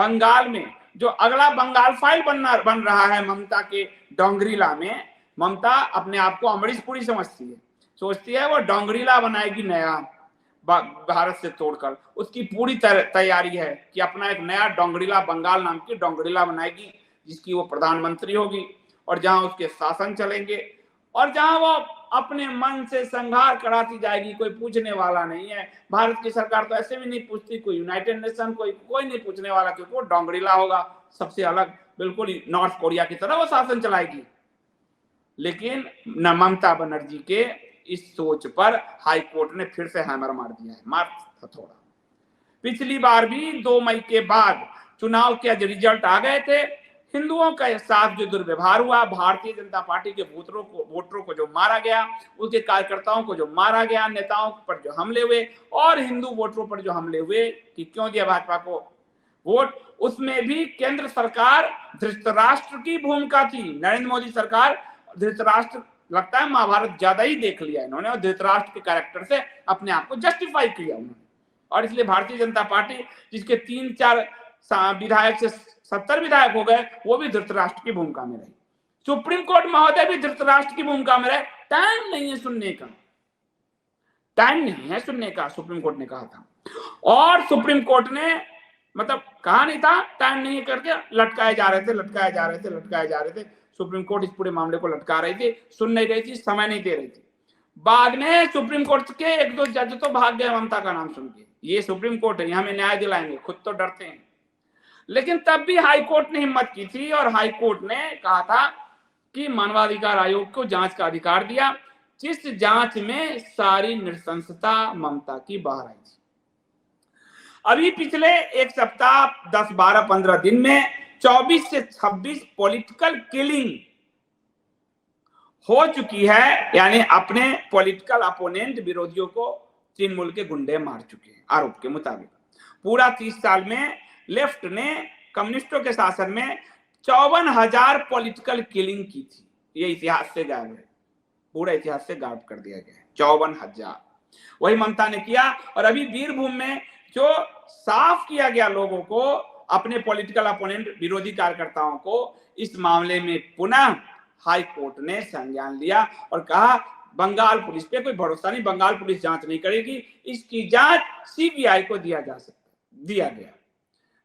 बंगाल में जो अगला बंगाल फाइल बन रहा है ममता के डोंगरीला में, ममता अपने आप को अमरीश पुरी समझती है, सोचती है वो डोंगरीला बनाएगी नया भारत से तोड़कर। उसकी पूरी तैयारी है कि अपना एक नया डोंगरीला, बंगाल नाम की डोंगरीला बनाएगी, जिसकी वो प्रधानमंत्री होगी और जहां उसके शासन चलेंगे और जहां वो अपने मन से संहार कराती जाएगी। कोई पूछने वाला नहीं है। भारत की सरकार तो ऐसे भी नहीं पूछती, कोई यूनाइटेड नेशन कोई नहीं पूछने वाला, क्योंकि वो डोंगरीला होगा, सबसे अलग, बिल्कुल नॉर्थ कोरिया की तरह वो शासन चलाएगी। लेकिन ममता बनर्जी के इस सोच पर हाईकोर्ट ने फिर से हैमर मार दिया है, मार थोड़ा। पिछली बार भी 2 मई के बाद चुनाव के रिजल्ट आ गए थे, हिंदुओं के साथ जो दुर्व्यवहार हुआ, भारतीय जनता पार्टी के वोटरों को जो मारा गया, उसके कार्यकर्ताओं को जो मारा गया, नेताओं पर जो हमले हुए और हिंदू वोटरों पर जो हमले हुए कि क्यों दिया भाजपा को वोट, उसमें भी केंद्र सरकार धृतराष्ट्र की भूमिका थी। नरेंद्र मोदी सरकार धृतराष्ट्र, लगता है महाभारत ज्यादा ही देख लिया इन्होंने और धृतराष्ट्र के कैरेक्टर से अपने आप को जस्टिफाई किया उन्होंने। और इसलिए भारतीय जनता पार्टी, जिसके 3-4 विधायक से 70 विधायक हो गए, वो भी धृतराष्ट्र की भूमिका में रही। सुप्रीम कोर्ट महोदय भी धृतराष्ट्र की भूमिका में रहे। टाइम नहीं है सुनने का, टाइम नहीं है सुनने का, सुप्रीम कोर्ट ने कहा था। और सुप्रीम कोर्ट ने मतलब कहा नहीं था, टाइम नहीं करके लटकाए जा रहे थे। सुप्रीम कोर्ट इस पूरे मामले को लटका रही थी, सुन नहीं रही थी, समय नहीं दे रही थी। बाद में सुप्रीम कोर्ट के 1-2 जज तो भाग गए ममता का नाम सुन के, ये सुप्रीम कोर्ट है, यहाँ हमें न्याय दिलाएंगे, खुद तो डरते हैं। लेकिन तब भी हाईकोर्ट ने हिम्मत की थी और हाईकोर्ट ने कहा था कि मानवाधिकार आयोग को जांच का अधिकार दिया, जिस जांच में सारी नृशंसता ममता की बाहर आई थी। अभी पिछले एक सप्ताह 10, 12, 15 दिन में 24 से 26 पॉलिटिकल किलिंग हो चुकी है, यानी अपने पॉलिटिकल अपोनेंट, विरोधियों को तृणमूल के गुंडे मार चुके हैं आरोप के मुताबिक। पूरा 30 साल में लेफ्ट ने कम्युनिस्टों के शासन में 54,000 पॉलिटिकल किलिंग की थी। ये इतिहास से गायब है, पूरा इतिहास से गायब कर दिया गया है, 54,000। वही ममता ने किया। और अभी बीरभूम में जो साफ किया गया लोगों को, अपने पॉलिटिकल अपोनेंट, विरोधी कार्यकर्ताओं को, इस मामले में पुनः हाई कोर्ट ने संज्ञान लिया और कहा बंगाल पुलिस पे कोई भरोसा नहीं, बंगाल पुलिस जांच नहीं करेगी, इसकी जांच सीबीआई को दिया गया।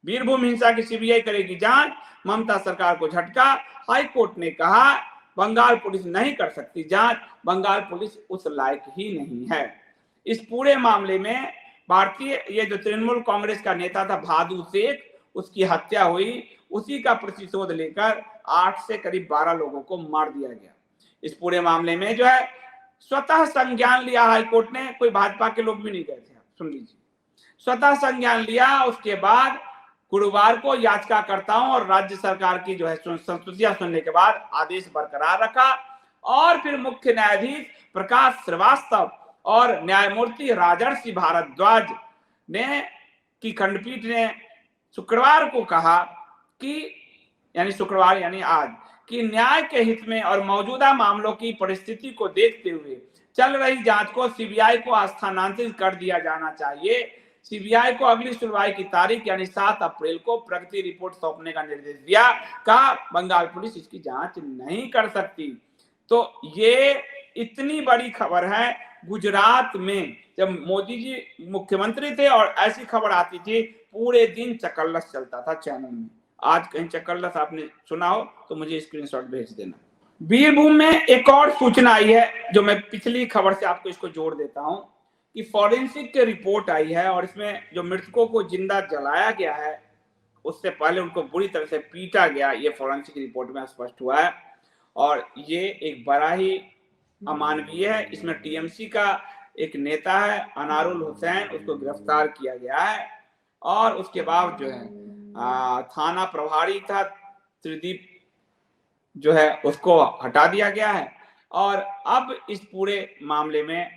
बीरभूम हिंसा की सीबीआई करेगी जांच, ममता सरकार को झटका। हाई कोर्ट ने कहा बंगाल पुलिस नहीं कर सकती जांच, बंगाल पुलिस उस लायक ही नहीं है। इस पूरे मामले में भारतीय, ये जो तृणमूल कांग्रेस का नेता था भादु शेख, उसकी हत्या हुई, उसी का प्रतिशोध लेकर 8 से करीब 12 लोगों को मार दिया गया। इस पूरे मामले में जो है स्वतः संज्ञान लिया हाईकोर्ट ने, कोई भाजपा के लोग भी नहीं गए थे, सुन लीजिए, स्वतः संज्ञान लिया। उसके बाद गुरुवार को याचिकाकर्ताओं और राज्य सरकार की जो है संस्तुतियां सुनने के बाद आदेश बरकरार रखा और फिर मुख्य न्यायाधीश प्रकाश श्रीवास्तव और न्यायमूर्ति राजर्षि भारद्वाज ने की खंडपीठ ने शुक्रवार को कहा कि, यानी शुक्रवार यानी आज, कि न्याय के हित में और मौजूदा मामलों की परिस्थिति को देखते हुए चल रही जांच को सीबीआई को स्थानांतरित कर दिया जाना चाहिए। सीबीआई को अगली सुनवाई की तारीख यानी 7 अप्रैल को प्रगति रिपोर्ट सौंपने का निर्देश दिया। कहा बंगाल पुलिस इसकी जांच नहीं कर सकती। तो ये इतनी बड़ी खबर है। गुजरात में जब मोदी जी मुख्यमंत्री थे और ऐसी खबर आती थी, पूरे दिन चकल्लस चलता था चैनल में। आज कहीं चकल्लस आपने सुना हो तो मुझे स्क्रीनशॉट भेज देना। बीरभूम में एक और सूचना आई है, जो मैं पिछली खबर से आपको इसको जोड़ देता हूं, कि फॉरेंसिक की रिपोर्ट आई है और इसमें जो मृतकों को जिंदा जलाया गया है, उससे पहले उनको बुरी तरह से पीटा गया, ये फॉरेंसिक रिपोर्ट में स्पष्ट हुआ है। और ये एक बड़ा ही अमानवीय है। इसमें टीएमसी का एक नेता है अनारुल हुसैन, उसको गिरफ्तार किया गया है और उसके बाद जो है थाना प्रभारी था त्रिदीप जो है उसको हटा दिया गया है। और अब इस पूरे मामले में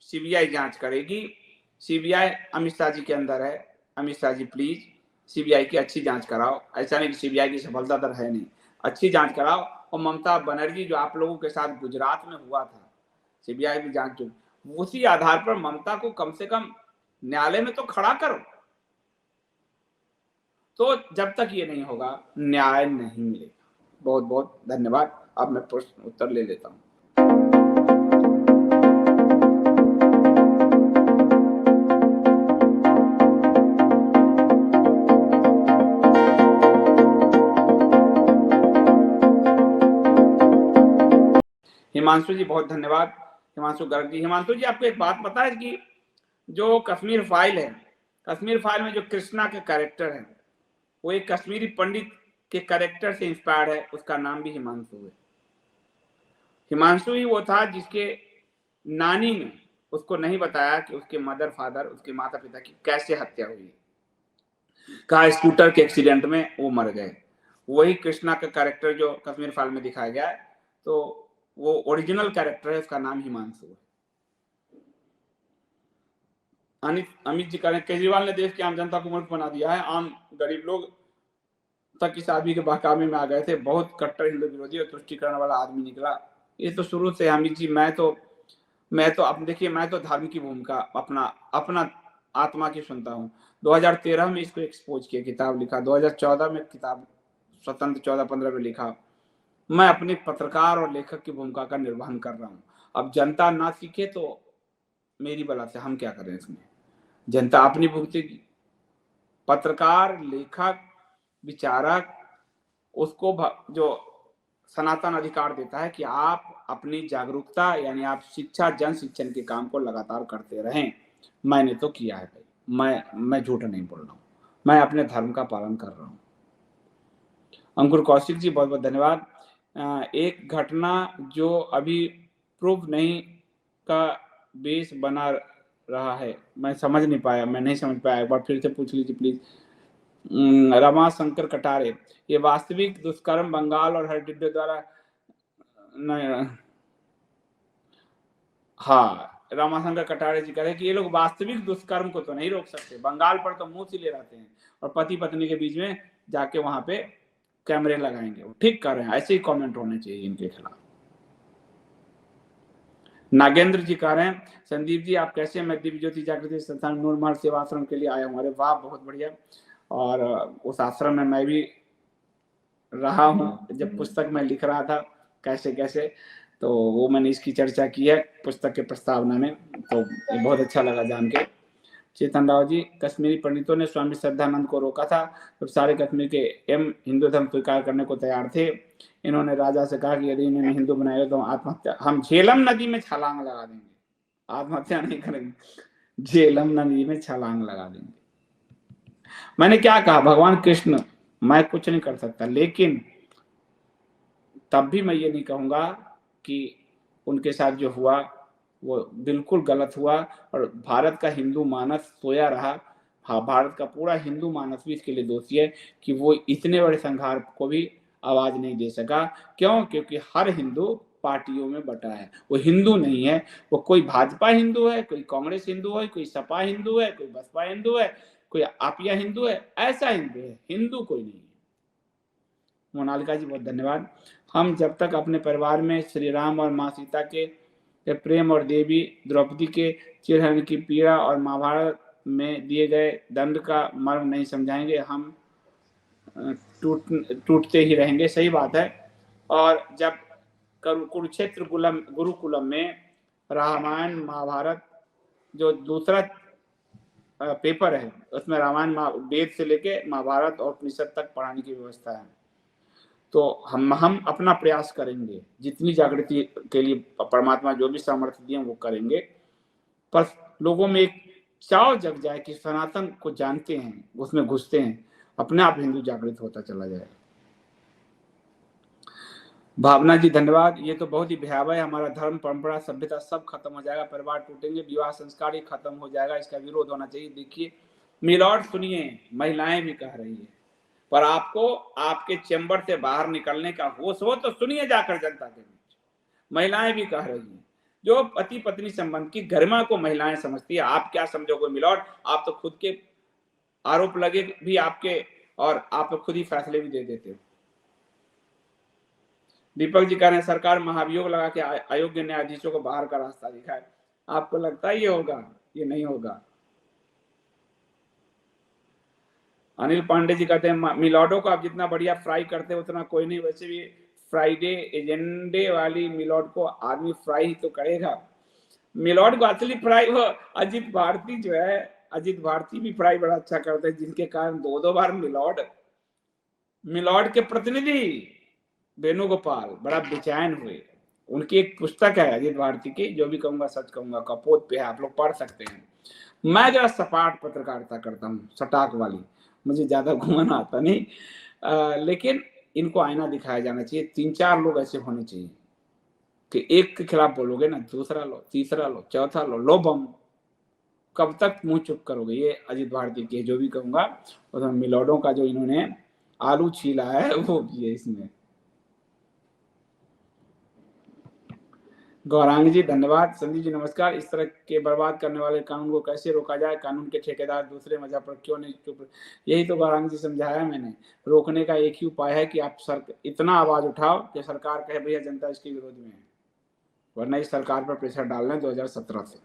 सीबीआई जांच करेगी। सीबीआई अमित शाह जी के अंदर है। अमित शाह जी प्लीज सीबीआई की अच्छी जांच कराओ। ऐसा नहीं कि सीबीआई की सफलता दर है नहीं, अच्छी जांच कराओ। और ममता बनर्जी जो आप लोगों के साथ गुजरात में हुआ था, सीबीआई की जांच, उसी आधार पर ममता को कम से कम न्यायालय में तो खड़ा करो। तो जब तक ये नहीं होगा न्याय नहीं मिलेगा। बहुत बहुत धन्यवाद। अब मैं प्रश्न उत्तर ले लेता हूँ। हिमांशु जी बहुत धन्यवाद। हिमांशु गर्ग जी। हिमांशु जी आपको एक बात पता है कि जो कश्मीर फाइल है, कश्मीर फाइल में जो कृष्णा के कैरेक्टर है वो एक कश्मीरी पंडित के कैरेक्टर से इंस्पायर्ड है, उसका नाम भी हिमांशु है। हिमांशु ही वो था जिसके नानी ने उसको नहीं बताया कि उसके मदर फादर, उसके माता पिता की कैसे हत्या हुई, कहा स्कूटर के एक्सीडेंट में वो मर गए। वही कृष्णा का कैरेक्टर जो कश्मीर फाइल में दिखाया गया है, तो वो ओरिजिनल कैरेक्टर है, उसका नाम हिमांशु है। अमित जी कह रहे हैं केजरीवाल ने देश की आम जनता को मूर्ख बना दिया है, आम गरीब लोग तक इस आदमी के बहकावे में आ गए थे, बहुत कट्टर हिंदू विरोधी और तुष्टिकरण वाला आदमी निकला। ये तो शुरू से अमित जी, मैं तो अब देखिए, मैं तो धर्म की भूमिका अपना आत्मा की सुनता हूँ। 2013 में इसको एक्सपोज किया, किताब लिखा, 2014 में किताब स्वतंत्र 14-15 में लिखा। मैं अपने पत्रकार और लेखक की भूमिका का निर्वहन कर रहा हूँ। अब जनता ना सीखे तो मेरी बला से हम क्या करें, इसमें जनता अपनी भुगतेगी। पत्रकार, लेखक, विचारक, उसको जो सनातन अधिकार देता है कि आप अपनी जागरूकता यानी आप शिक्षा, जन शिक्षण के काम को लगातार करते रहें। मैंने तो किया है भाई, मैं झूठ नहीं बोल रहा हूँ, मैं अपने धर्म का पालन कर रहा हूँ। अंकुर कौशिक जी बहुत बहुत धन्यवाद। एक घटना जो अभी प्रूफ नहीं का बेस बना रहा है, मैं समझ नहीं पाया, मैं नहीं समझ पाया, एक बार फिर से पूछ लीजिए प्लीज। रमा शंकर कटारे, ये वास्तविक दुष्कर्म बंगाल और हरडिड्डे द्वारा नहीं, हाँ, रामाशंकर कटारे जी कह रहे हैं कि ये लोग वास्तविक दुष्कर्म को तो नहीं रोक सकते, बंगाल पर तो मुंह से ले रहते हैं और पति पत्नी के बीच में जाके वहां पे कैमरे लगाएंगे। वो ठीक कर रहे हैं, ऐसे ही कमेंट होने चाहिए इनके खिलाफ। नागेंद्र जी कह रहे हैं संदीप जी आप कैसे, मैं दिव्य ज्योति जागृति संस्थान नूरमहल सेवा आश्रम के लिए आया हूँ। अरे वाह, बहुत बढ़िया। और उस आश्रम में मैं भी रहा हूँ जब पुस्तक में लिख रहा था कैसे कैसे, तो वो मैंने इसकी चर्चा की है पुस्तक के प्रस्तावना में, तो ये बहुत अच्छा लगा जान के। चेतन राव जी, कश्मीरी पंडितों ने स्वामी श्रद्धानंद को रोका था तो सारे कश्मीर के हिंदू धर्म स्वीकार करने को तैयार थे। इन्होंने राजा से कहा कि यदि इन्हें हिंदू बनाएगा तो आत्महत्या, हम झेलम नदी में छलांग लगा देंगे, आत्महत्या नहीं करेंगे, झेलम नदी में छलांग लगा देंगे। मैंने क्या कहा, भगवान कृष्ण, मैं कुछ नहीं कर सकता, लेकिन तब भी मैं ये नहीं कहूंगा कि उनके साथ जो हुआ वो बिल्कुल गलत हुआ। और भारत का हिंदू मानस सोया रहा। हाँ, भारत का पूरा हिंदू मानस भी इसके लिए दोषी है कि वो इतने बड़े संघार को भी आवाज नहीं दे सका। क्यों? क्योंकि हर हिंदू पार्टियों में बटा है, वो हिंदू नहीं है। वो कोई भाजपा हिंदू है, कोई कांग्रेस हिंदू है, कोई सपा हिंदू है, कोई बसपा हिंदू है, कोई आपिया हिंदू है, ऐसा हिंदू है, हिंदू कोई नहीं है। मोनालिका जी बहुत धन्यवाद। हम जब तक अपने परिवार में श्री राम और माँ सीता के प्रेम और देवी द्रौपदी के चिरहरण की पीड़ा और महाभारत में दिए गए दंड का मर्म नहीं समझाएंगे, हम टूटते ही रहेंगे। सही बात है। और जब कुरुक्षेत्र गुरुकुलम में रामायण महाभारत जो दूसरा पेपर है उसमें रामायण वेद से लेके महाभारत और उपनिषद तक पढ़ाने की व्यवस्था है, तो हम अपना प्रयास करेंगे, जितनी जागृति के लिए परमात्मा जो भी सामर्थ्य दिए वो करेंगे, पर लोगों में एक चाव जग जाए कि सनातन को जानते हैं, उसमें घुसते हैं, अपने आप हिंदू जागृत होता चला जाए। भावना जी धन्यवाद। ये तो बहुत ही भयावह है, हमारा धर्म परंपरा सभ्यता सब खत्म हो जाएगा, परिवार टूटेंगे, विवाह संस्कार ही खत्म हो जाएगा, इसका विरोध होना चाहिए। देखिए मिलॉर्ड सुनिए, महिलाएं भी कह रही है, पर आपको आपके चैम्बर से बाहर निकलने का होश हो तो सुनिए जाकर जनता के बीच। महिलाएं भी कह रही हैं, जो पति पत्नी संबंध की गरिमा को महिलाएं समझती है, आप क्या समझोगे मिलॉर्ड? आप तो खुद के आरोप लगे भी आपके, और आप तो खुद ही फैसले भी दे देते हो। दीपक जी कह रहे हैं सरकार महाभियोग लगा के अयोग्य न्यायाधीशों को बाहर का रास्ता दिखाए। आपको लगता है ये होगा? ये नहीं होगा। अनिल पांडे जी कहते हैं मिलॉडो को आप जितना बढ़िया फ्राई करते हैं उतना कोई नहीं, वैसे भी फ्राइडे एजेंडे वाली मिलॉड को आदमी फ्राई तो करेगा। मिलॉड को असली फ्राई वो अजीत भारती जो है, अजीत भारती भी फ्राई बड़ा अच्छा करते हैं, जिनके कारण 2-2 बार मिलॉड के प्रतिनिधि वेणुगोपाल बड़ा बेचैन हुए। उनकी एक पुस्तक है अजीत भारती की, जो भी कहूंगा सच कहूंगा, कपोत पे है, आप लोग पढ़ सकते हैं। मैं जरा सपाट पत्रकारिता करता हूँ, सटाक वाली, मुझे ज्यादा घुमाना आता नहीं, लेकिन इनको आईना दिखाया जाना चाहिए। 3-4 लोग ऐसे होने चाहिए कि एक के खिलाफ बोलोगे ना, दूसरा लो, तीसरा लो, चौथा लो बम। कब तक मुंह चुप करोगे? ये अजीत भारती के जो भी कहूंगा। और मिलॉडों का जो इन्होंने आलू छीला है वो भी है इसमें। गौरांग जी धन्यवाद। संदीप जी नमस्कार। इस तरह के बर्बाद करने वाले कानून को कैसे रोका जाए? कानून के ठेकेदार दूसरे मजहब पर क्यों नहीं चुप? यही तो गौरांग जी समझाया मैंने। रोकने का एक ही उपाय है कि आप इतना आवाज उठाओ कि सरकार कहे भैया जनता इसके विरोध में है, वरना इस सरकार पर प्रेशर डालना है 2017 से।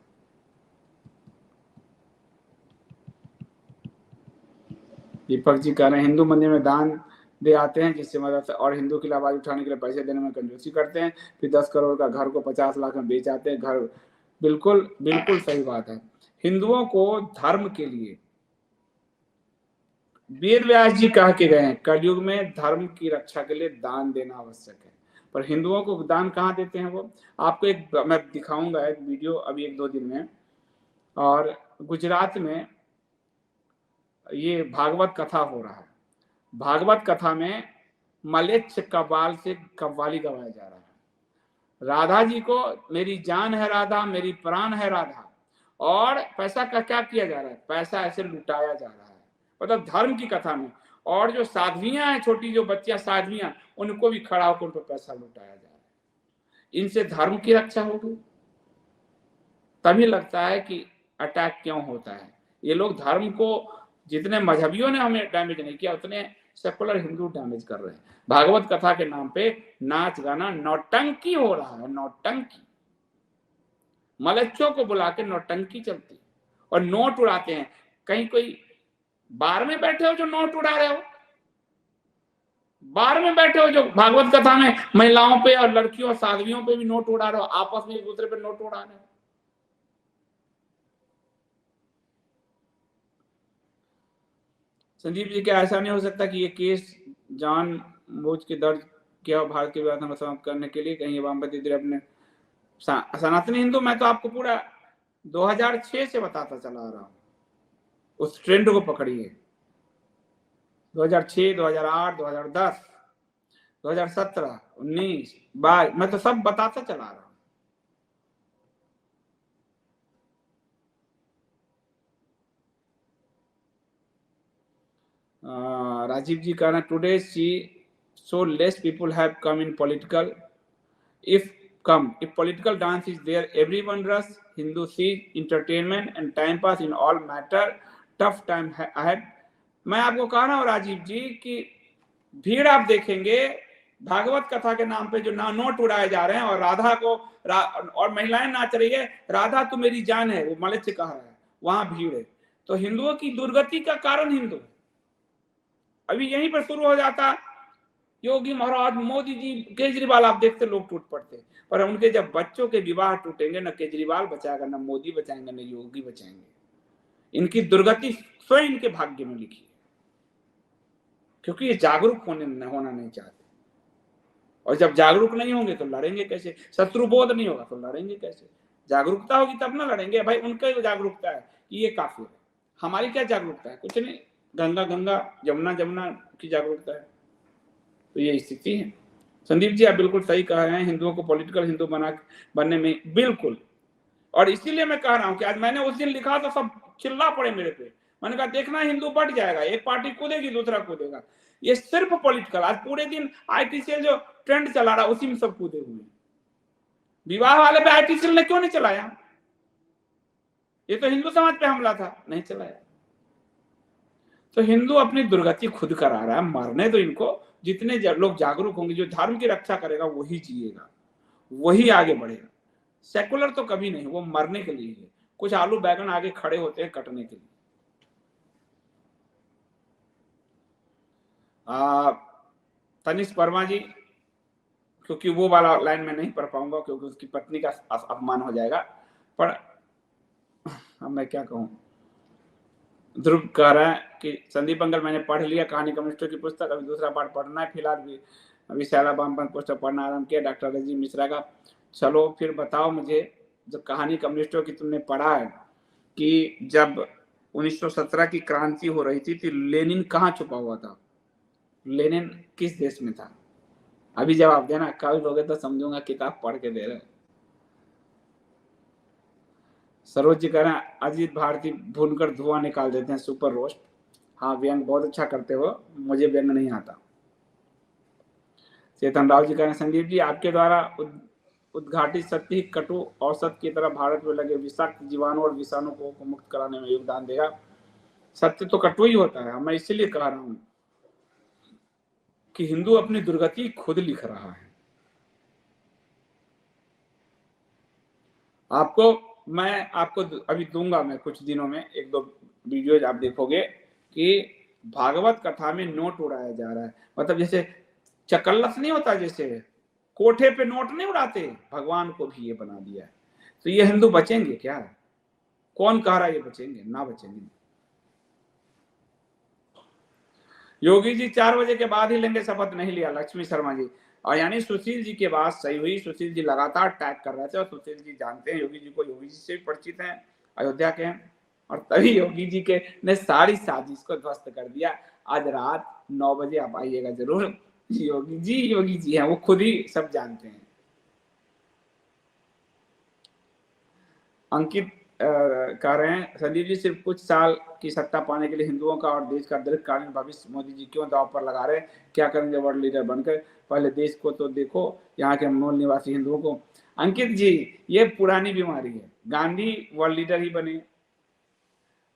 दीपक जी कह रहे हैं हिंदू मंदिर में दान दे आते हैं जिससे मदद, और हिंदू की आवाज उठाने के लिए पैसे देने में कंजूसी करते हैं, फिर 10 करोड़ का घर को 50 लाख में बेच आते हैं। घर बिल्कुल बिल्कुल सही बात है। हिंदुओं को धर्म के लिए वेद व्यास जी कह के गए हैं, कलयुग में धर्म की रक्षा के लिए दान देना आवश्यक है। पर हिंदुओं को दान कहाँ देते हैं वो? आपको एक मैं दिखाऊंगा एक वीडियो अभी 1-2 दिन में। और गुजरात में ये भागवत कथा हो रहा है। भागवत कथा में मलेच्छ कव्वाल से कव्वाली गवाया जा रहा है। राधा जी को मेरी जान है राधा, मेरी प्राण है राधा, और पैसा का क्या किया जा रहा है? पैसा ऐसे लुटाया जा रहा है, मतलब धर्म की कथा में। और जो साध्वियां हैं, छोटी जो बच्चियां साध्वियां, उनको भी खड़ा होकर उन पर पैसा लुटाया जा रहा है। इनसे धर्म की रक्षा होगी? तभी लगता है कि अटैक क्यों होता है। ये लोग धर्म को, जितने मजहबियों ने हमें डैमेज नहीं किया, उतने सेकुलर हिंदू डैमेज कर रहे हैं। भागवत कथा के नाम पे नाच गाना नौटंकी हो रहा है, नौटंकी। मलच्छों को बुला के नौटंकी चलती है और नोट उड़ाते हैं। कहीं कोई बार में बैठे हो जो नोट उड़ा रहे हो? बार में बैठे हो जो भागवत कथा में महिलाओं पे और लड़कियों और साध्वियों पे भी नोट उड़ा रहे हो, आपस में एक दूसरे पे नोट उड़ा रहे हो। संदीप जी क्या ऐसा नहीं हो सकता कि ये केस जानबूझ के दर्ज किया भारत के विवाद को समाप्त करने के लिए? कहीं वामपंथी अपने सनातनी हिंदू, मैं तो आपको पूरा 2006 से बताता चला आ रहा हूं, उस ट्रेंड को पकड़िए। 2006, 2008, 2010, 2017, 19, 22, मैं तो सब बताता चला रहा हूं। राजीव जी कहना today C so less people have come in political, if political dance is there, everyone rush, Hindu see entertainment and time pass in all matter, tough time ahead। मैं आपको कह रहा हूं राजीव जी कि भीड़ आप देखेंगे भागवत कथा के नाम पे जो नोट उड़ाए जा रहे हैं, और राधा को और महिलाएं नाच रही है, राधा तो मेरी जान है, वो मलिच्छ कह रहा है, वहां भीड़ है। तो हिंदुओं की दुर्गति का कारण हिंदू। अभी यहीं पर शुरू हो जाता योगी महाराज, मोदी जी, केजरीवाल, आप देखते लोग टूट पड़ते, पर उनके जब बच्चों के विवाह टूटेंगे, न केजरीवाल बचाएगा, न मोदी बचाएंगे, न योगी बचाएंगे। इनकी दुर्गति स्वयं इनके भाग्य में लिखी है, क्योंकि ये जागरूक होना नहीं चाहते। और जब जागरूक नहीं होंगे तो लड़ेंगे कैसे? शत्रु बोध नहीं होगा तो लड़ेंगे कैसे? जागरूकता होगी तब ना लड़ेंगे। भाई उनका जागरूकता है कि ये काफिर है, हमारी क्या जागरूकता है? कुछ नहीं, गंगा गंगा, जमुना जमुना की जागरूकता है। तो ये स्थिति है। संदीप जी आप बिल्कुल सही कह रहे हैं, हिंदुओं को पॉलिटिकल हिंदू बनने में बिल्कुल। और इसीलिए मैं कह रहा हूं कि आज मैंने उस दिन लिखा तो सब चिल्ला पड़े मेरे पे। मैंने कहा देखना हिंदू बढ़ जाएगा, एक पार्टी कूदेगी दूसरा कूदेगा। ये सिर्फ पॉलिटिकल, आज पूरे दिन आईटीसीएल जो ट्रेंड चला रहा उसी में सब कूदे हुए। विवाह वाले पे आईटीसीएल ने क्यों नहीं चलाया? ये तो हिंदू समाज पे हमला था, नहीं चलाया। तो हिंदू अपनी दुर्गति खुद करा रहा है, मारने दो इनको। जितने लोग जागरूक होंगे, जो धर्म की रक्षा करेगा वही जिएगा, वही आगे बढ़ेगा। सेकुलर तो कभी नहीं, वो मरने के लिए है। कुछ आलू बैगन आगे खड़े होते हैं कटने के लिए। तनिष वर्मा जी, क्योंकि वो वाला लाइन में नहीं पढ़ पाऊंगा क्योंकि उसकी पत्नी का अपमान हो जाएगा, पर अब मैं क्या कहूँ। ध्रुव कह रहा है कि संदीप अंकल मैंने पढ़ लिया कहानी कम्युनिस्टों की पुस्तक, अभी दूसरा पार्ट पढ़ना है, फिलहाल भी अभी शैला बामपंथ पुस्तक पढ़ना आरम्भ किया डॉक्टर राजीव मिश्रा का। चलो फिर बताओ मुझे, जो कहानी कम्युनिस्टों की तुमने पढ़ा है कि जब 1917 की क्रांति हो रही थी तो लेनिन कहाँ छुपा हुआ था, लेनिन किस देश में था? अभी जवाब देना, कल दोगे तो समझूंगा किताब पढ़ के दे रहे। सरोज जी कह रहे हैं अजीत भारती भूनकर धुआं निकाल देते हैं, सुपर रोस्ट। हाँ व्यंग बहुत अच्छा करते हो, मुझे व्यंग नहीं आता। चेतन राव जी कह रहे हैं संदीप जी आपके द्वारा उद्घाटित सत्य ही कटु औसत की तरह भारत में लगे विषाक्त जीवाणु और विषाणु को मुक्त कराने में योगदान देगा। सत्य तो कटु ही होता है, मैं इसीलिए कह रहा हूं कि हिंदू अपनी दुर्गति खुद लिख रहा है। मैं आपको अभी दूंगा, मैं कुछ दिनों में 1-2 वीडियोज आप देखोगे कि भागवत कथा में नोट उड़ाया जा रहा है। मतलब जैसे चकल्लस नहीं होता, जैसे कोठे पे नोट नहीं उड़ाते, भगवान को भी ये बना दिया है। तो ये हिंदू बचेंगे क्या? कौन कह रहा है ये बचेंगे? ना बचेंगे। योगी जी 4 बजे के बाद ही लेंगे शपथ, नहीं लिया लक्ष्मी शर्मा जी। और यानी सुशील जी की बात सही हुई, सुशील जी लगातार टैग कर रहे थे और सुशील जी जानते हैं योगी जी को, योगी जी से भी परिचित हैं, अयोध्या के हैं, और तभी योगी जी के ने सारी साजिश को ध्वस्त कर दिया। आज रात 9 बजे आप आइएगा जरूर, योगी जी हैं, वो खुद ही सब जानते हैं। अंकित कह रहे हैं संदीप जी सिर्फ कुछ साल की सत्ता पाने के लिए हिंदुओं का और देश का दीर्घकालीन भविष्य मोदी जी क्यों दांव पर लगा रहे हैं? क्या करेंगे वर्ल्ड लीडर बनकर? पहले देश को तो देखो, यहाँ के मूल निवासी हिंदुओं को। अंकित जी ये पुरानी बीमारी है, गांधी वर्ल्ड लीडर ही बने,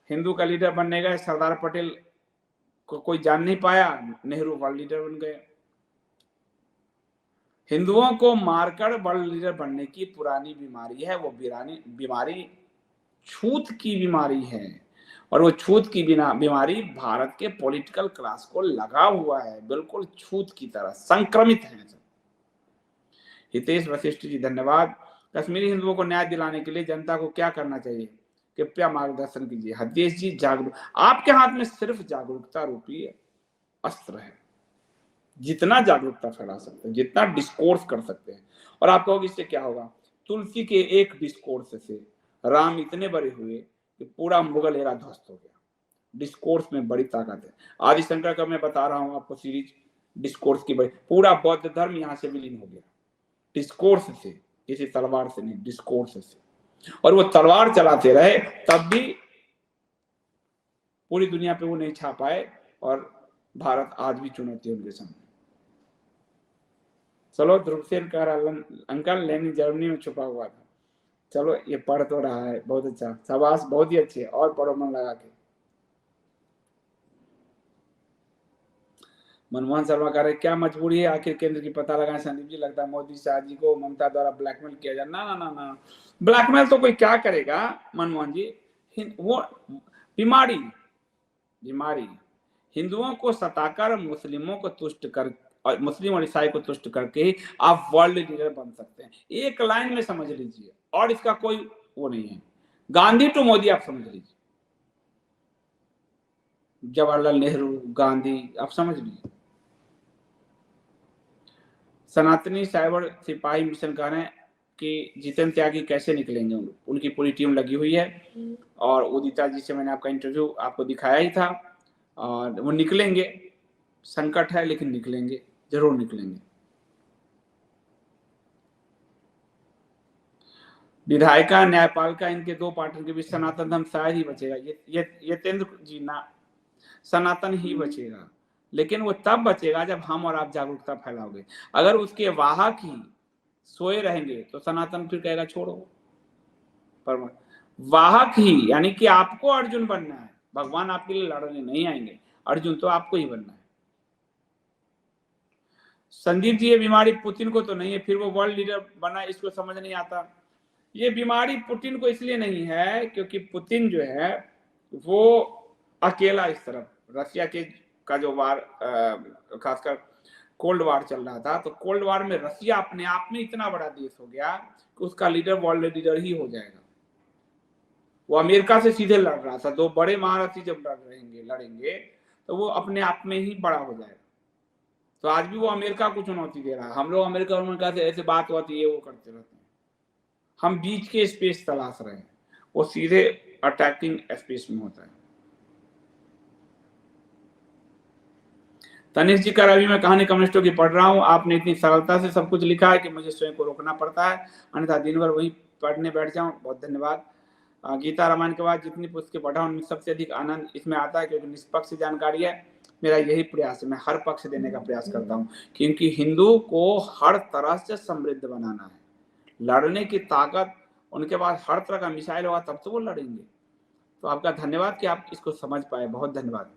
हिंदू का लीडर बनने गए, सरदार पटेल को कोई जान नहीं पाया, नेहरू वर्ल्ड लीडर बन गए। हिंदुओं को मारकर वर्ल्ड लीडर बनने की पुरानी बीमारी है, वो बीमारी छूत की बीमारी है, और वो छूत की बीमारी भारत के पॉलिटिकल क्लास को लगा हुआ है, बिल्कुल छूत की तरह संक्रमित है। हितेश वशिष्ठ जी धन्यवाद। कश्मीरी हिंदुओं को न्याय दिलाने के लिए जनता को क्या करना चाहिए, कृपया मार्गदर्शन कीजिए। हरदेश जी जागरूक, आपके हाथ में सिर्फ जागरूकता रूपी अस्त्र है, जितना जागरूकता फैला सकते हैं, जितना डिस्कोर्स कर सकते हैं। और आप कहोगे इससे क्या होगा? तुलसी के एक डिस्कोर्स से राम इतने बड़े हुए कि पूरा मुगल एरा ध्वस्त हो गया। डिस्कोर्स में बड़ी ताकत है। आदि शंकर का मैं बता रहा हूं आपको सीरीज, डिस्कोर्स की बड़ी, पूरा बौद्ध धर्म यहां से विलीन हो गया डिस्कोर्स से, किसी तलवार से नहीं, डिस्कोर्स से। और वो तलवार चलाते रहे तब भी पूरी दुनिया पे वो नहीं छा पाए, और भारत आज भी चुनौती है उनके सामने। चलो ध्रुवसेन कह रहा अंकल लेनिन जर्मनी में छुपा हुआ था। चलो ये पढ़ तो रहा है, बहुत अच्छा, शाबाश, बहुत ही अच्छे, और पढ़ो मन लगा के। मनमोहन शर्मा कह रहे क्या मजबूरी है आखिर केंद्र की पता लगाएं संदीप जी, लगता है मोदी शाह जी को ममता द्वारा ब्लैकमेल किया जाए। ना ना ना ना, ब्लैकमेल तो कोई क्या करेगा मनमोहन जी, वो बीमारी हिंदुओं को सताकर मुस्लिमों को तुष्ट कर, और मुस्लिम और ईसाई को तुष्ट करके ही आप वर्ल्ड लीडर बन सकते हैं। एक लाइन में समझ लीजिए, और इसका कोई वो नहीं है। गांधी टू मोदी आप समझ लीजिए, जवाहरलाल नेहरू, गांधी, आप समझ लीजिए। सनातनी साइबर सिपाही मिशन कह रहे हैं कि जितेंद्र त्यागी कैसे निकलेंगे, उनकी पूरी टीम लगी हुई है, और उदिता जी से मैंने आपका इंटरव्यू आपको दिखाया ही था, और वो निकलेंगे। संकट है लेकिन निकलेंगे, जरूर निकलेंगे। विधायिका, न्यायपालिका, इनके 2 पार्टनर के बीच सनातन धर्म शायद ही बचेगा। ये तेंद्र जी ना, सनातन ही बचेगा, लेकिन वो तब बचेगा जब हम और आप जागरूकता फैलाओगे। अगर उसके वाहक ही सोए रहेंगे तो सनातन फिर कहेगा छोड़ो। पर वाहक ही, यानी कि आपको अर्जुन बनना है, भगवान आपके लिए लड़ने नहीं आएंगे, अर्जुन तो आपको ही बनना है। संदीप जी ये बीमारी पुतिन को तो नहीं है, फिर वो वर्ल्ड लीडर बना, इसको समझ नहीं आता। ये बीमारी पुतिन को इसलिए नहीं है क्योंकि पुतिन जो है वो अकेला इस तरफ, रशिया के का जो वार, खासकर कोल्ड वार चल रहा था, तो कोल्ड वार में रसिया अपने आप में इतना बड़ा देश हो गया कि उसका लीडर वर्ल्ड लीडर ही हो जाएगा। वो अमेरिका से सीधे लड़ रहा था, दो बड़े महारथी जब लड़ेंगे तो वो अपने आप में ही बड़ा हो जाएगा। तो आज भी वो अमेरिका को चुनौती दे रहा है। हम लोग अमेरिका से ऐसे बात होती है, वो करते रहते हैं। हम बीच के स्पेस तलाश रहे हैं, वो सीधे अटैकिंग स्पेस में होता है। तनिष्क जी का अभी मैं कहानी कम्युनिस्टों की पढ़ रहा हूँ। आपने इतनी सरलता से सब कुछ लिखा है कि मुझे स्वयं को रोकना पड़ता है, अन्यथा दिन भर वही पढ़ने बैठ जाऊं। बहुत धन्यवाद। गीता रामायण के बाद जितनी पुस्तकें पढ़ा उनमें सबसे अधिक आनंद इसमें आता है क्योंकि निष्पक्ष जानकारी है। मेरा यही प्रयास है, मैं हर पक्ष देने का प्रयास करता हूँ, क्योंकि हिंदू को हर तरह से समृद्ध बनाना है। लड़ने की ताकत उनके पास हर तरह का मिसाइल होगा तब तो वो लड़ेंगे। तो आपका धन्यवाद कि आप इसको समझ पाए, बहुत धन्यवाद।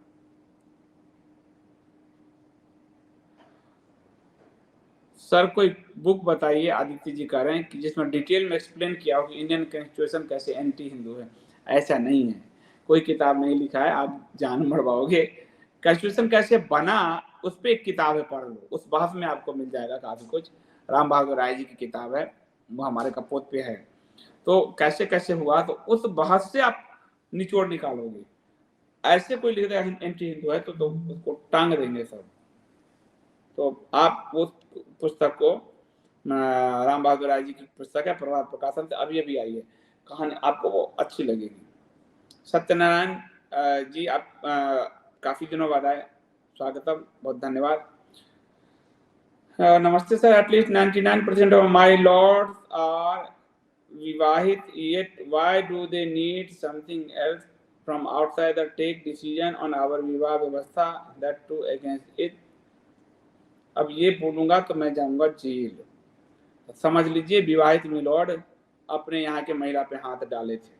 सर कोई बुक बताइए, आदित्य जी कह रहे हैं, कि जिसमें डिटेल में एक्सप्लेन किया हो कि इंडियन कॉन्स्टिट्यूशन कैसे एंटी हिंदू है। ऐसा नहीं है, कोई किताब नहीं लिखा है, आप जान मरवाओगे। कॉन्स्टिट्यूशन कैसे बना उस पर एक किताब है, पढ़ लो, उस बहस में आपको मिल जाएगा काफी कुछ। राम बहादुर राय जी की किताब है, वो हमारे कपोत पे है। तो कैसे कैसे हुआ, तो उस बहस से आप निचोड़ निकालोगे। ऐसे कोई लिख देगा एंटी हिंदू है तो उसको टांग देंगे सब। तो आप उस पुस्तक को, राम बहादुर राय जी की पुस्तक है, प्रभात प्रकाशन से अभी आई है, कहानी आपको वो अच्छी लगेगी। सत्यनारायण जी आप काफी दिनों बाद आए, स्वागतम, बहुत धन्यवाद। नमस्ते sir, at least 99% of my lords are विवाहित, yet why do they need something else from outside that take decision on our विवाह व्यवस्था, that too against it। अब ये बोलूंगा तो मैं जाऊंगा जेल। समझ लीजिए, विवाहित मिलॉर्ड अपने यहाँ के महिला पे हाथ डाले थे,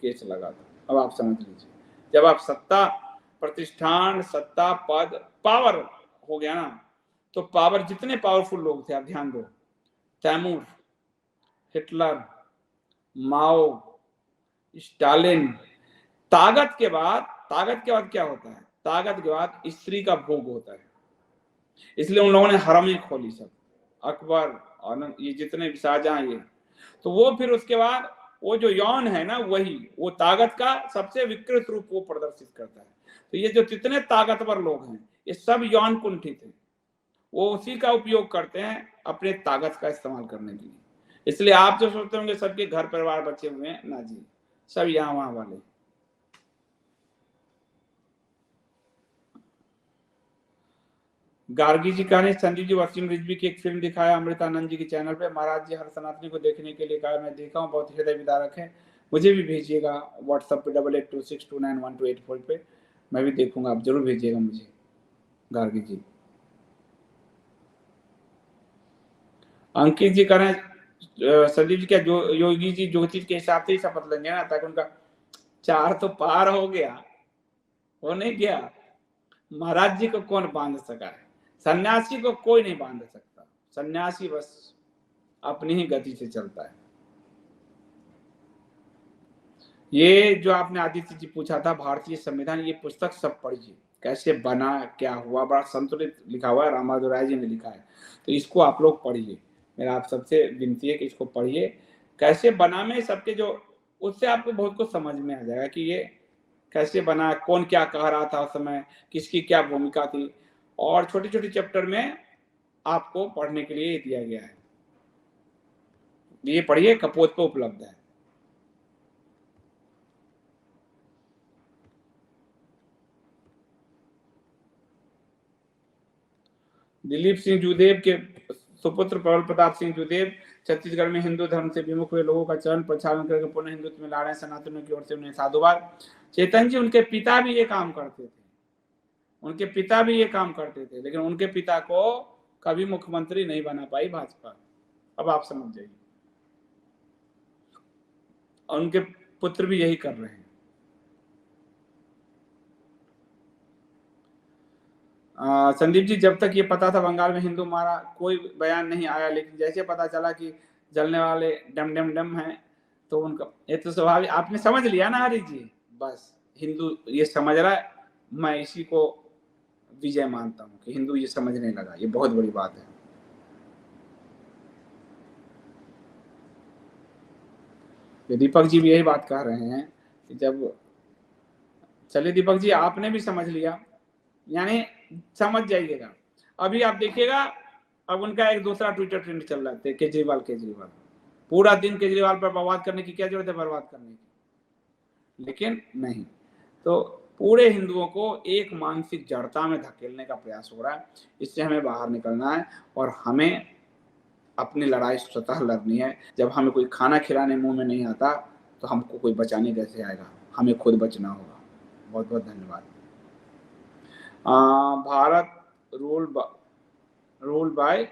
केस लगा था। अब आप समझ लीजिए, जब आप सत्ता, प्रतिष्ठान, सत्ता, पद, पावर हो गया ना, तो पावर, जितने पावरफुल लोग थे आप ध्यान दो, तैमूर, हिटलर, माओ, स्टालिन, ताकत के बाद क्या होता है? ताकत के बाद स्त्री का भोग होता है। इसलिए उन लोगों ने हरमें खोली सब, अकबर और ये जितने भी शाहजहां, ये तो वो फिर उसके बाद वो जो यौन है ना, वही वो ताकत का सबसे विकृत रूप वो प्रदर्शित करता है। तो ये जो जितने ताकतवर लोग हैं ये सब यौन कुंठित हैं, वो उसी का उपयोग करते हैं अपने ताकत का इस्तेमाल करने के लिए। इसलिए आप जो सोचते होंगे सबके घर परिवार बचे हुए हैं, ना जी, सब यहाँ वहां वाले। गार्गी जी का ने संजीव जी वसीम रिजवी की एक फिल्म दिखाया अमृतानंद जी के चैनल पे। महाराज जी हर सनातनी को देखने के लिए कहा, मैं देखा हूँ, बहुत हृदय विदारक है। मुझे भी भेजिएगा व्हाट्सएप पे 8826291284 पे, मैं भी देखूंगा, आप जरूर भेजिएगा मुझे गार्गी जी। अंकित जी कह रहे हैं संदीप जी क्या योगी जी ज्योतिष के हिसाब से ही शपथ लेंगे ना, ताकि उनका 4 तो पार हो गया, हो नहीं गया। महाराज जी को कौन बांध सका है? सन्यासी को कोई नहीं बांध सकता, सन्यासी बस अपनी ही गति से चलता है। ये जो आपने आदित्य जी पूछा था, भारतीय संविधान, ये पुस्तक सब पढ़िए, कैसे बना, क्या हुआ, बड़ा संतुलित लिखा हुआ है, राम बहादुर राय जी ने लिखा है। तो इसको आप लोग पढ़िए, मेरा आप सबसे विनती है कि इसको पढ़िए। कैसे बना में सबके जो, उससे आपको बहुत कुछ समझ में आ जाएगा कि ये कैसे बना, कौन क्या कह रहा था उस समय, किसकी क्या भूमिका थी, और छोटे छोटे चैप्टर में आपको पढ़ने के लिए दिया गया है। ये पढ़िए, कपोत पे उपलब्ध है। दिलीप सिंह जूदेव के सुपुत्र प्रबल प्रताप सिंह जूदेव छत्तीसगढ़ में हिंदू धर्म से विमुख हुए लोगों का चरण प्रचारण करके पुनः हिंदुत्व में ला रहे हैं। सनातनियों की ओर से उन्हें साधुवाद। चेतन जी, उनके पिता भी ये काम करते थे, लेकिन उनके पिता को कभी मुख्यमंत्री नहीं बना पाई भाजपा। अब आप समझ जाइए, और उनके पुत्र भी यही कर रहे हैं। संदीप जी, जब तक ये पता था बंगाल में हिंदू मारा, कोई बयान नहीं आया, लेकिन जैसे पता चला कि जलने वाले डम डम डम है, तो उनका ये तो स्वाभाविक, आपने समझ लिया ना हरी जी, बस हिंदू ये समझ रहा है, मैं इसी को विजय मानता हूं कि हिंदू ये समझने लगा, ये बहुत बड़ी बात है। ये दीपक जी भी यही बात कह रहे हैं कि जब, चलिए दीपक जी आपने भी समझ लिया, यानी समझ जाइएगा। अभी आप देखिएगा, अब उनका एक दूसरा ट्विटर ट्रेंड चल रहा है, केजरीवाल पूरा दिन केजरीवाल पर बर्बाद करने की क्या जरूरत है, बर्बाद करने की, लेकिन नहीं। तो पूरे हिंदुओं को एक मानसिक जड़ता में धकेलने का प्रयास हो रहा है। इससे हमें बाहर निकलना है और हमें अपनी लड़ाई स्वतः लड़नी है। जब हमें कोई खाना खिलाने मुंह में नहीं आता तो हमको कोई बचाने कैसे आएगा, हमें खुद बचना होगा। बहुत बहुत धन्यवाद। भारत रूल बाय,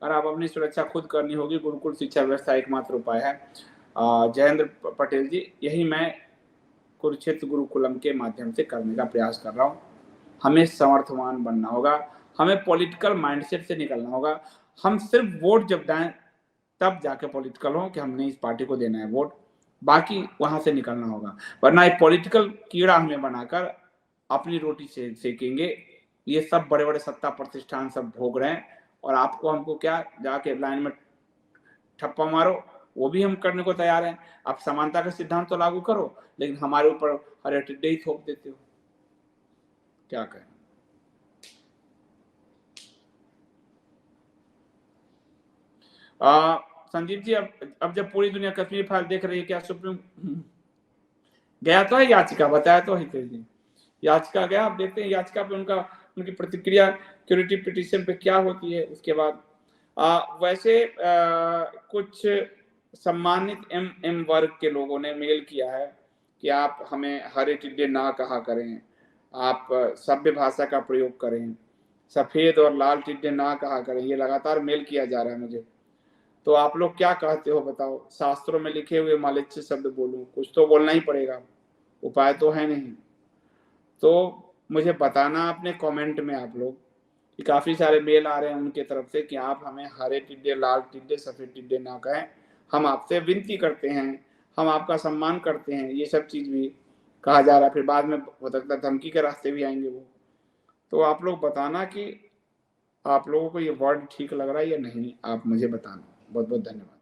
और आप अपनी सुरक्षा खुद करनी होगी, गुरुकुल शिक्षा व्यवस्था एकमात्र उपाय है। जयेंद्र पटेल जी, यही मैं कुरुक्षेत्र गुरुकुलम के माध्यम से करने का प्रयास कर रहा हूँ। हमें समर्थवान बनना होगा, हमें पॉलिटिकल माइंडसेट से निकलना होगा। हम सिर्फ वोट जब दें तब जाके पॉलिटिकल हो कि हमने इस पार्टी को देना है वोट, बाकी वहां से निकलना होगा। वरना एक पॉलिटिकल कीड़ा हमें बनाकर अपनी रोटी से सेकेंगे। ये सब बड़े बड़े सत्ता प्रतिष्ठान सब भोग रहे हैं, और आपको हमको क्या, जाके लाइन में ठप्पा मारो, वो भी हम करने को तैयार हैं। आप समानता का सिद्धांत तो लागू करो, लेकिन हमारे ऊपर हरे टिड्डे ही थोप देते हो, क्या करें। संदीप जी, अब जब पूरी दुनिया कश्मीर फाइल देख रही है, क्या सुप्रीम गया तो है याचिका, बताया तो है, याचिका गया, आप देखते हैं याचिका पे उनकी प्रतिक्रिया क्यूरेटिव पिटीशन पे क्या होती है। उसके बाद वैसे कुछ सम्मानित एम वर्ग के लोगों ने मेल किया है कि आप हमें हरे टिड्डे ना कहा करें, आप सभ्य भाषा का प्रयोग करें, सफेद और लाल टिड्डे ना कहा करें। ये लगातार मेल किया जा रहा है मुझे। तो आप लोग क्या कहते हो बताओ, शास्त्रों में लिखे हुए मालिच्य शब्द बोलूं, कुछ तो बोलना ही पड़ेगा, उपाय तो है नहीं। तो मुझे बताना अपने कमेंट में आप लोग, कि काफी सारे मेल आ रहे हैं उनके तरफ से कि आप हमें हरे टिड्डे, लाल टिड्डे, सफेद टिड्डे ना कहें, हम आपसे विनती करते हैं, हम आपका सम्मान करते हैं, ये सब चीज भी कहा जा रहा है। फिर बाद में हो सकता है धमकी के रास्ते भी आएंगे वो। तो आप लोग बताना कि आप लोगों को ये वर्ड ठीक लग रहा है या नहीं, आप मुझे बताना। बहुत बहुत धन्यवाद।